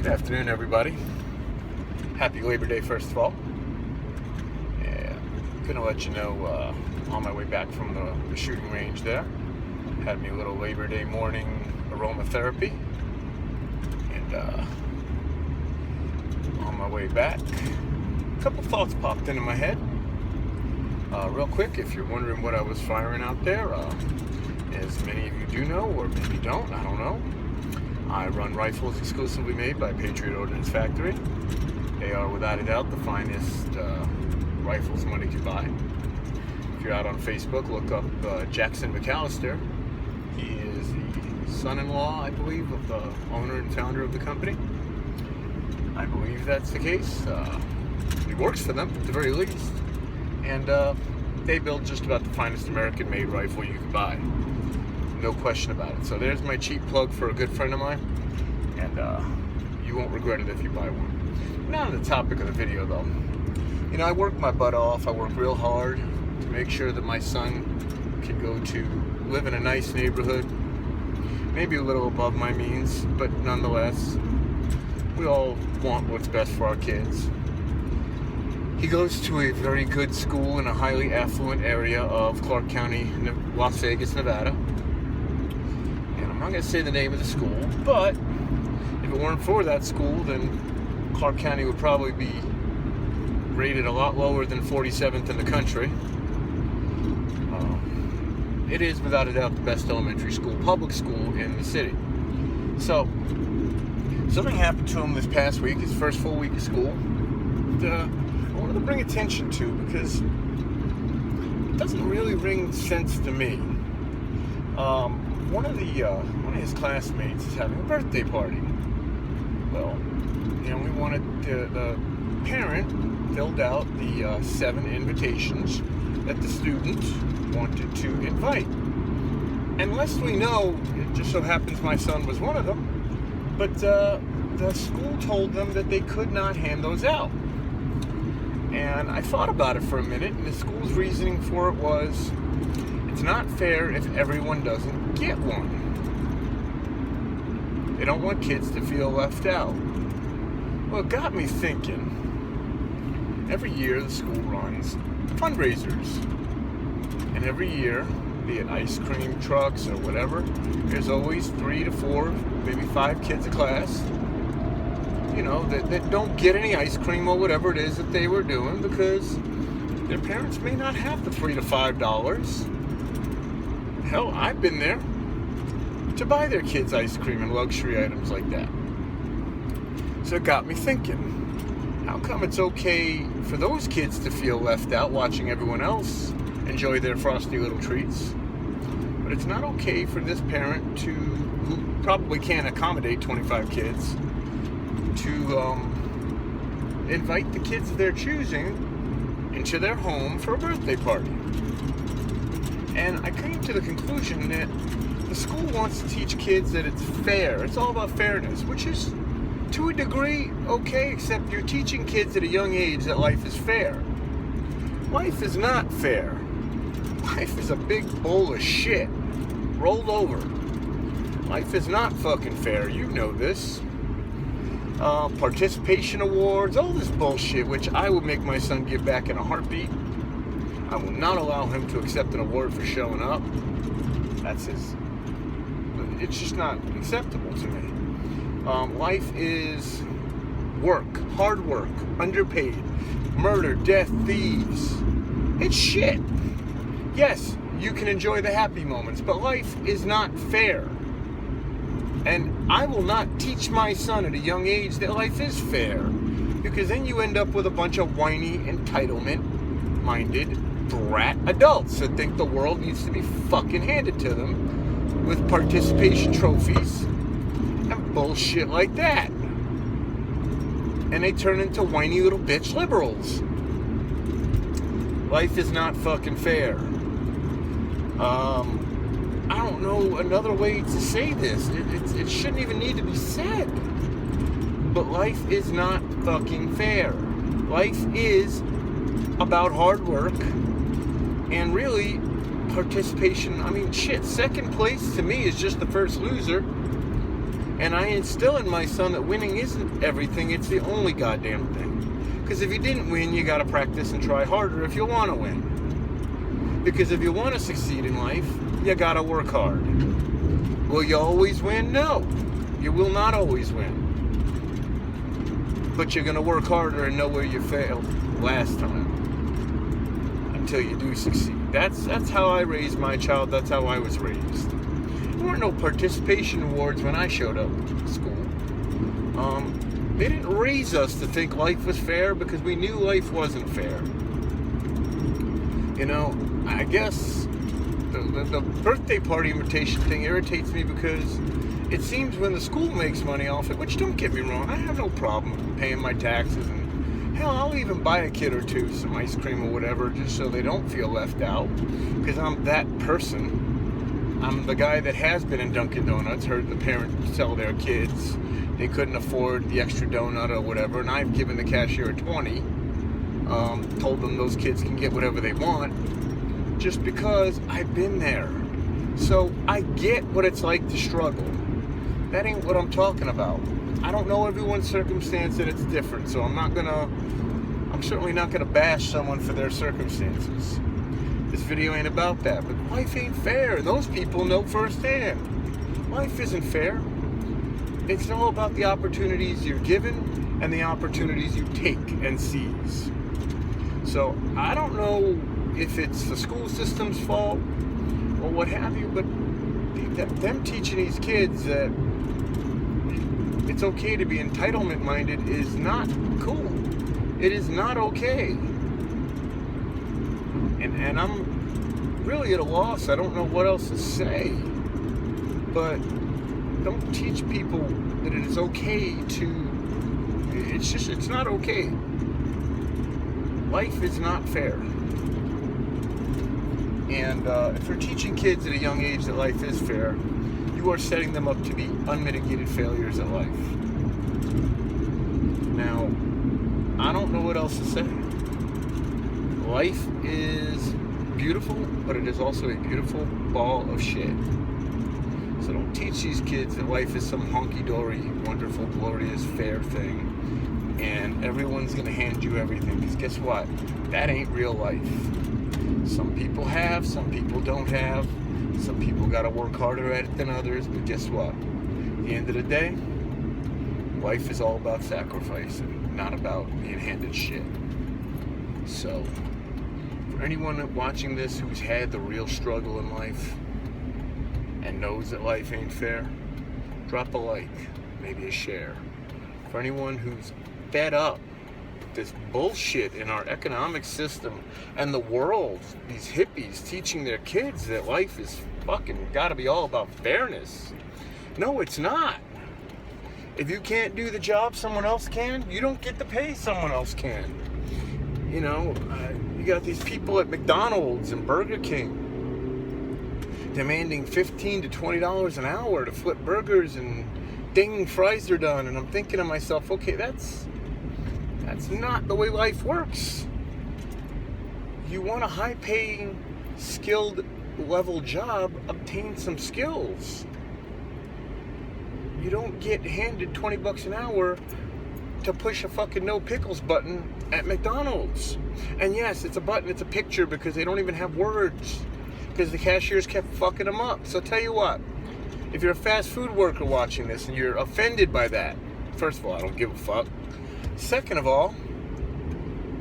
Good afternoon, everybody. Happy Labor Day, first of all. Yeah, gonna let you know on my way back from the shooting range there. Had me a little Labor Day morning aromatherapy. And on my way back, a couple thoughts popped into my head. Real quick, if you're wondering what I was firing out there, as many of you do know, or maybe don't, I don't know, I run rifles exclusively made by Patriot Ordnance Factory. They are, without a doubt, the finest rifles money can buy. If you're out on Facebook, look up Jackson McAllister. He is the son-in-law, I believe, of the owner and founder of the company. I believe that's the case. He works for them, at the very least. And they build just about the finest American-made rifle you can buy. No question about it. So there's my cheap plug for a good friend of mine, and you won't regret it if you buy one. Not on the topic of the video, though. You know, I work my butt off. I work real hard to make sure that my son can go to live in a nice neighborhood, maybe a little above my means, but nonetheless, we all want what's best for our kids. He goes to a very good school in a highly affluent area of Clark County, Las Vegas, Nevada. And I'm not going to say the name of the school, but if it weren't for that school, then Clark County would probably be rated a lot lower than 47th in the country. It is, without a doubt, the best elementary school, public school in the city. So, something happened to him this past week, his first full week of school. I wanted to bring attention to because it doesn't really ring sense to me. One of his classmates is having a birthday party. Well, you know, we wanted the parent filled out the 7 invitations that the student wanted to invite. And lest we know, it just so happens my son was one of them, but the school told them that they could not hand those out. And I thought about it for a minute, and the school's reasoning for it was, it's not fair if everyone doesn't get one. They don't want kids to feel left out. Well, it got me thinking. Every year the school runs fundraisers. And every year, be it ice cream trucks or whatever, there's always 3 to 4, maybe 5 kids a class, you know, that don't get any ice cream or whatever it is that they were doing because their parents may not have the $3 to $5. Hell, I've been there to buy their kids ice cream and luxury items like that. So it got me thinking, how come it's okay for those kids to feel left out watching everyone else enjoy their frosty little treats, but it's not okay for this parent who probably can't accommodate 25 kids to invite the kids of their choosing into their home for a birthday party. And I came to the conclusion that the school wants to teach kids that it's fair. It's all about fairness, which is, to a degree, okay, except you're teaching kids at a young age that life is fair. Life is not fair. Life is a big bowl of shit rolled over. Life is not fucking fair. You know this. Participation awards, all this bullshit, which I would make my son give back in a heartbeat. I will not allow him to accept an award for showing up. It's just not acceptable to me. Life is work, hard work, underpaid, murder, death, thieves. It's shit. Yes, you can enjoy the happy moments, but life is not fair. And I will not teach my son at a young age that life is fair, because then you end up with a bunch of whiny, entitlement-minded, brat adults that think the world needs to be fucking handed to them with participation trophies and bullshit like that. And they turn into whiny little bitch liberals. Life is not fucking fair. I don't know another way to say this. It shouldn't even need to be said. But life is not fucking fair. Life is about hard work and really participation. I mean, shit, second place to me is just the first loser. And I instill in my son that winning isn't everything, it's the only goddamn thing. Because if you didn't win, you gotta practice and try harder if you want to win. Because if you want to succeed in life, you gotta work hard. Will you always win? No. You will not always win. But you're gonna work harder and know where you failed last time until you do succeed. That's how I raised my child. That's how I was raised. There weren't no participation awards when I showed up to school. They didn't raise us to think life was fair because we knew life wasn't fair. You know, I guess the birthday party invitation thing irritates me because it seems when the school makes money off it, which don't get me wrong, I have no problem paying my taxes, and hell, I'll even buy a kid or two some ice cream or whatever just so they don't feel left out, because I'm that person. I'm the guy that has been in Dunkin' Donuts, heard the parents tell their kids they couldn't afford the extra donut or whatever, and I've given the cashier a 20, told them those kids can get whatever they want, just because I've been there. So I get what it's like to struggle. That ain't what I'm talking about. I don't know everyone's circumstance and it's different, so I'm certainly not gonna bash someone for their circumstances. This video ain't about that, but life ain't fair, and those people know firsthand. Life isn't fair. It's all about the opportunities you're given and the opportunities you take and seize. So I don't know if it's the school system's fault or what have you, but them teaching these kids that it's okay to be entitlement minded is not cool. It is not okay. And I'm really at a loss. I don't know what else to say. But don't teach people that it is okay to, it's not okay. Life is not fair. And if you're teaching kids at a young age that life is fair, you are setting them up to be unmitigated failures at life. Now, I don't know what else to say. Life is beautiful, but it is also a beautiful ball of shit. So don't teach these kids that life is some honky-dory, wonderful, glorious, fair thing, and everyone's gonna hand you everything, because guess what? That ain't real life. Some people have, some people don't have, some people gotta work harder at it than others, but guess what? At the end of the day, life is all about sacrifice and not about being handed shit. So, for anyone watching this who's had the real struggle in life and knows that life ain't fair, drop a like, maybe a share. For anyone who's fed up with this bullshit in our economic system and the world, these hippies teaching their kids that life is fucking gotta be all about fairness. No, it's not. If you can't do the job someone else can, you don't get the pay someone else can. You know, you got these people at McDonald's and Burger King demanding $15 to $20 an hour to flip burgers, and ding, fries are done. And I'm thinking to myself, okay, that's not the way life works. You want a high-paying, skilled level job, obtain some skills. You don't get handed 20 bucks an hour to push a fucking no pickles button at McDonald's. And yes, it's a button, it's a picture, because they don't even have words, because the cashiers kept fucking them up. So tell you what, if you're a fast food worker watching this and you're offended by that, first of all, I don't give a fuck. Second of all,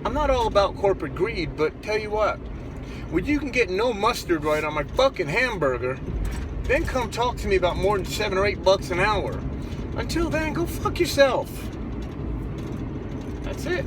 I'm not all about corporate greed, but tell you what, when you can get no mustard right on my fucking hamburger, then come talk to me about more than $7 or $8 an hour. Until then, go fuck yourself. That's it.